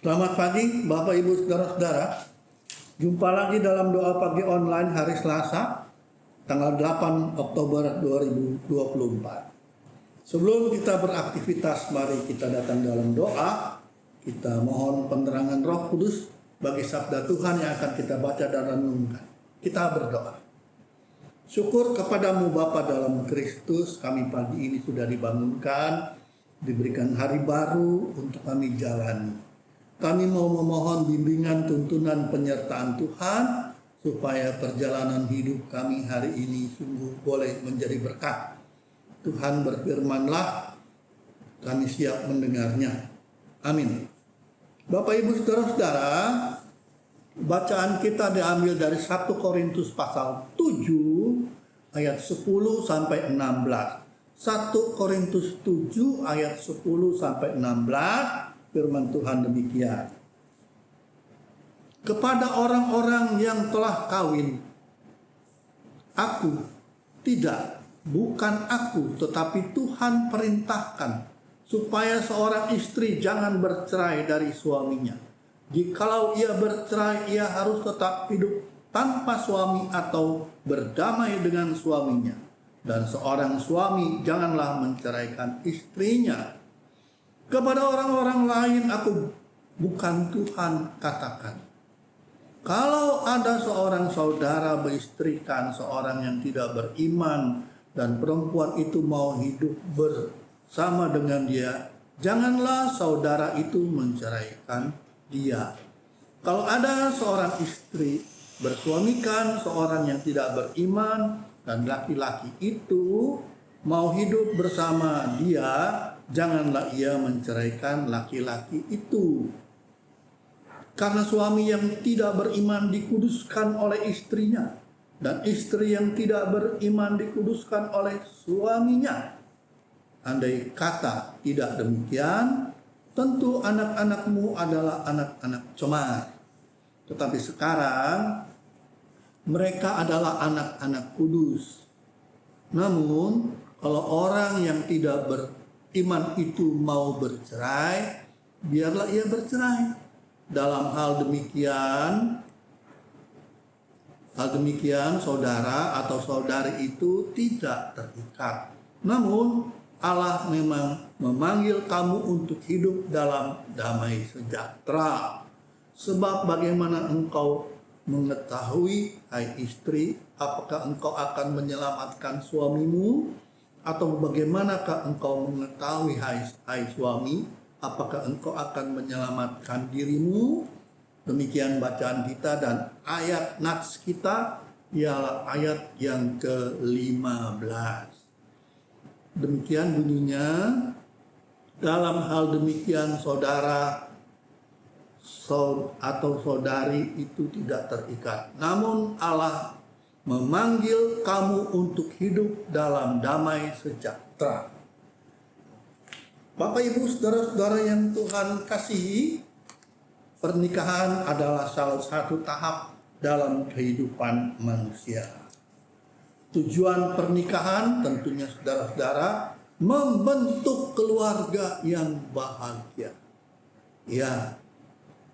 Selamat pagi Bapak Ibu Saudara-saudara. Jumpa lagi dalam doa pagi online hari Selasa tanggal 8 Oktober 2024. Sebelum kita beraktivitas, mari kita datang dalam doa. Kita mohon penerangan Roh Kudus bagi sabda Tuhan yang akan kita baca dan renungkan. Kita berdoa. Syukur kepadamu Bapa dalam Kristus, kami pagi ini sudah dibangunkan, diberikan hari baru untuk kami jalani. Kami mau memohon bimbingan, tuntunan, penyertaan Tuhan supaya perjalanan hidup kami hari ini sungguh boleh menjadi berkat. Tuhan berfirmanlah, kami siap mendengarnya. Amin. Bapak Ibu Saudara-saudara, bacaan kita diambil dari 1 Korintus pasal 7 ayat 10 sampai 16. 1 Korintus 7 ayat 10 sampai 16. Firman Tuhan demikian. Kepada orang-orang yang telah kawin, bukan aku, tetapi Tuhan perintahkan supaya seorang istri jangan bercerai dari suaminya. Jikalau ia bercerai, ia harus tetap hidup tanpa suami atau berdamai dengan suaminya. Dan seorang suami janganlah menceraikan istrinya. Kepada orang-orang lain aku, bukan Tuhan, katakan. Kalau ada seorang saudara beristrikan seorang yang tidak beriman dan perempuan itu mau hidup bersama dengan dia, janganlah saudara itu menceraikan dia. Kalau ada seorang istri bersuamikan seorang yang tidak beriman dan laki-laki itu mau hidup bersama dia, janganlah ia menceraikan laki-laki itu. Karena suami yang tidak beriman dikuduskan oleh istrinya, dan istri yang tidak beriman dikuduskan oleh suaminya. Andai kata tidak demikian, tentu anak-anakmu adalah anak-anak cemar. Tetapi sekarang mereka adalah anak-anak kudus. Namun kalau orang yang tidak beriman itu mau bercerai, biarlah ia bercerai. Dalam hal demikian saudara atau saudari itu tidak terikat. Namun Allah memang memanggil kamu untuk hidup dalam damai sejahtera. Sebab bagaimana engkau mengetahui, hai istri, apakah engkau akan menyelamatkan suamimu? Atau bagaimanakah engkau mengetahui, hai suami, apakah engkau akan menyelamatkan dirimu? Demikian bacaan kita, dan ayat nats kita ialah ayat yang ke-15. Demikian bunyinya, dalam hal demikian saudara atau saudari itu tidak terikat. Namun Allah memanggil kamu untuk hidup dalam damai sejahtera. Bapak Ibu Saudara-saudara yang Tuhan kasihi, pernikahan adalah salah satu tahap dalam kehidupan manusia. Tujuan pernikahan tentunya saudara-saudara membentuk keluarga yang bahagia. Ya,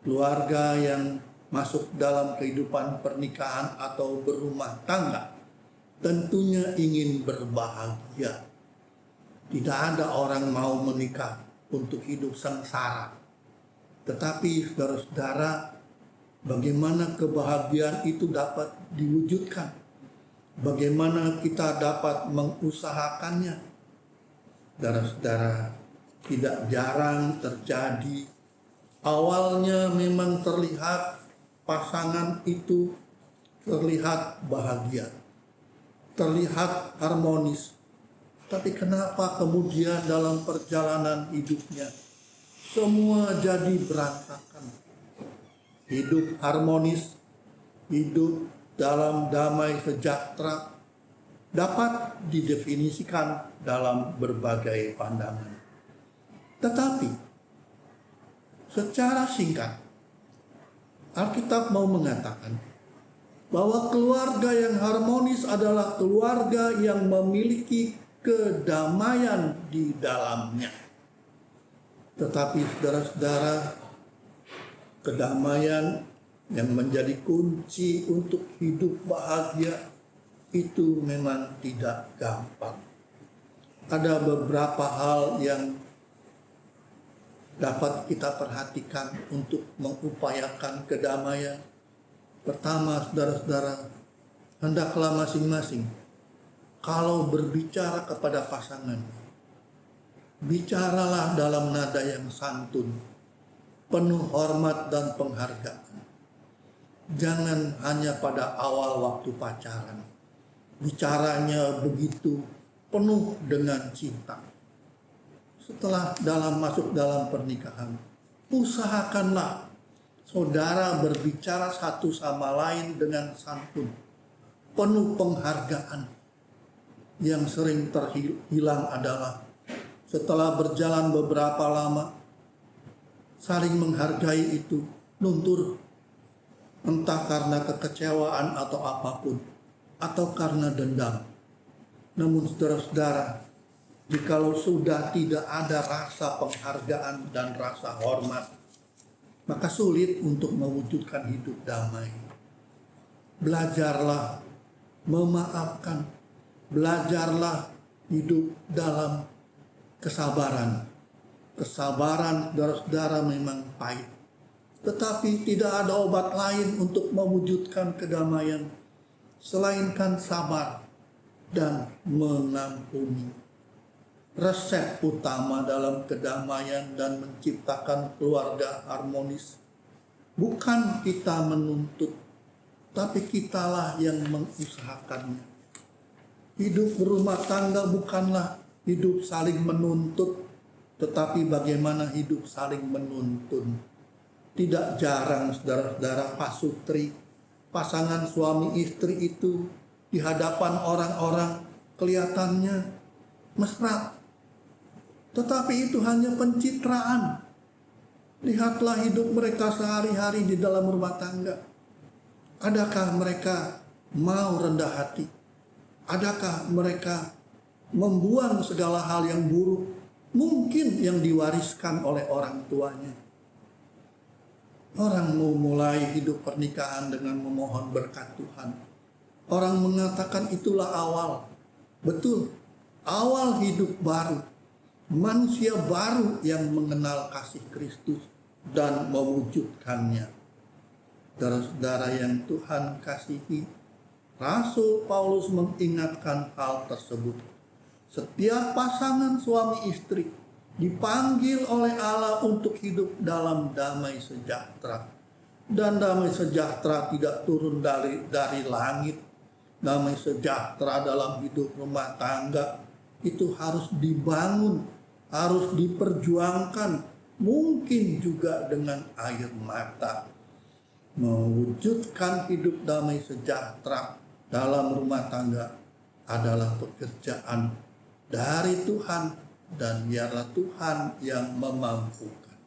keluarga yang masuk dalam kehidupan pernikahan atau berumah tangga tentunya ingin berbahagia. Tidak ada orang mau menikah untuk hidup sengsara. Tetapi saudara-saudara, bagaimana kebahagiaan itu dapat diwujudkan? Bagaimana kita dapat mengusahakannya? Saudara-saudara, tidak jarang terjadi. Awalnya memang terlihat pasangan itu terlihat bahagia, terlihat harmonis. Tapi kenapa kemudian dalam perjalanan hidupnya semua jadi berantakan? Hidup harmonis, hidup dalam damai sejahtera dapat didefinisikan dalam berbagai pandangan. Tetapi secara singkat, Alkitab mau mengatakan bahwa keluarga yang harmonis adalah keluarga yang memiliki kedamaian di dalamnya. Tetapi saudara-saudara, Kedamaian yang menjadi kunci untuk hidup bahagia itu memang tidak gampang. Ada beberapa hal yang dapat kita perhatikan untuk mengupayakan kedamaian. Pertama, saudara-saudara, hendaklah masing-masing kalau berbicara kepada pasangan, bicaralah dalam nada yang santun, penuh hormat dan penghargaan. Jangan hanya pada awal waktu pacaran, bicaranya begitu penuh dengan cinta. Setelah masuk dalam pernikahan, usahakanlah saudara berbicara satu sama lain dengan santun, penuh penghargaan. Yang sering terhilang adalah setelah berjalan beberapa lama, saling menghargai itu luntur, entah karena kekecewaan atau apapun, atau karena dendam. Namun saudara-saudara, jikalau sudah tidak ada rasa penghargaan dan rasa hormat, maka sulit untuk mewujudkan hidup damai. Belajarlah memaafkan, belajarlah hidup dalam kesabaran. Kesabaran, saudara-saudara, memang pahit, tetapi tidak ada obat lain untuk mewujudkan kedamaian selainkan sabar dan mengampuni. Resep utama dalam kedamaian dan menciptakan keluarga harmonis bukan kita menuntut, tapi kitalah yang mengusahakannya. Hidup berumah tangga bukanlah hidup saling menuntut, tetapi bagaimana hidup saling menuntun. Tidak jarang saudara-saudara pasutri, pasangan suami istri itu di hadapan orang-orang kelihatannya mesra, tetapi itu hanya pencitraan. Lihatlah hidup mereka sehari-hari di dalam rumah tangga. Adakah mereka mau rendah hati? Adakah mereka membuang segala hal yang buruk mungkin yang diwariskan oleh orang tuanya? Orang mau mulai hidup pernikahan dengan memohon berkat Tuhan. Orang mengatakan itulah awal. Betul, awal hidup baru. Manusia baru yang mengenal kasih Kristus dan mewujudkannya. Saudara-saudara yang Tuhan kasihi, Rasul Paulus mengingatkan hal tersebut. Setiap pasangan suami istri dipanggil oleh Allah untuk hidup dalam damai sejahtera. Dan damai sejahtera tidak turun dari langit. Damai sejahtera dalam hidup rumah tangga itu harus dibangun, harus diperjuangkan, mungkin juga dengan air mata. Mewujudkan hidup damai sejahtera dalam rumah tangga adalah pekerjaan dari Tuhan, dan biarlah Tuhan yang memampukan.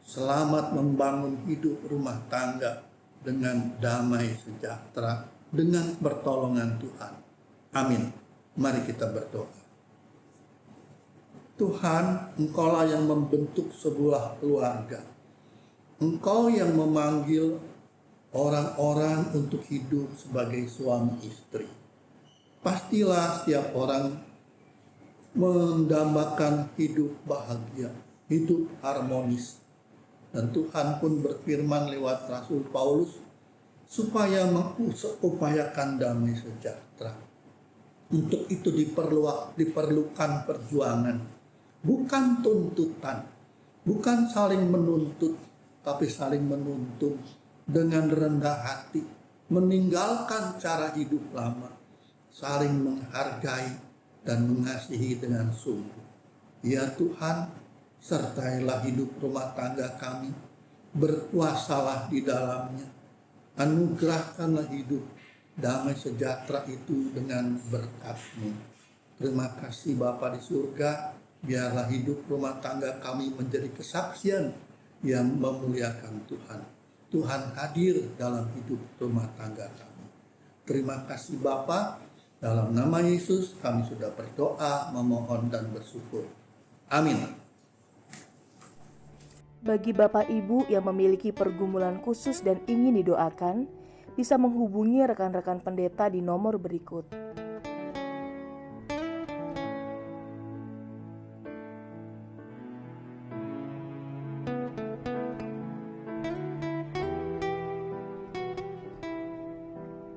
Selamat membangun hidup rumah tangga dengan damai sejahtera, dengan pertolongan Tuhan. Amin. Mari kita berdoa. Tuhan, Engkaulah yang membentuk sebuah keluarga. Engkau yang memanggil orang-orang untuk hidup sebagai suami istri. Pastilah setiap orang mendambakan hidup bahagia, hidup harmonis. Dan Tuhan pun berfirman lewat Rasul Paulus supaya mengupayakan damai sejahtera. Untuk itu diperlukan perjuangan, bukan tuntutan, bukan saling menuntut, tapi saling menuntun dengan rendah hati, meninggalkan cara hidup lama, saling menghargai dan mengasihi dengan sungguh. Ya Tuhan, sertailah hidup rumah tangga kami, berkuasalah di dalamnya, anugerahkanlah hidup damai sejahtera itu dengan berkat-Mu. Terima kasih Bapa di surga, biarlah hidup rumah tangga kami menjadi kesaksian yang memuliakan Tuhan. Tuhan hadir dalam hidup rumah tangga kami. Terima kasih Bapa, dalam nama Yesus kami sudah berdoa, memohon dan bersyukur. Amin. Bagi Bapak Ibu yang memiliki pergumulan khusus dan ingin didoakan, bisa menghubungi rekan-rekan pendeta di nomor berikut.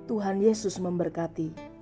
Tuhan Yesus memberkati.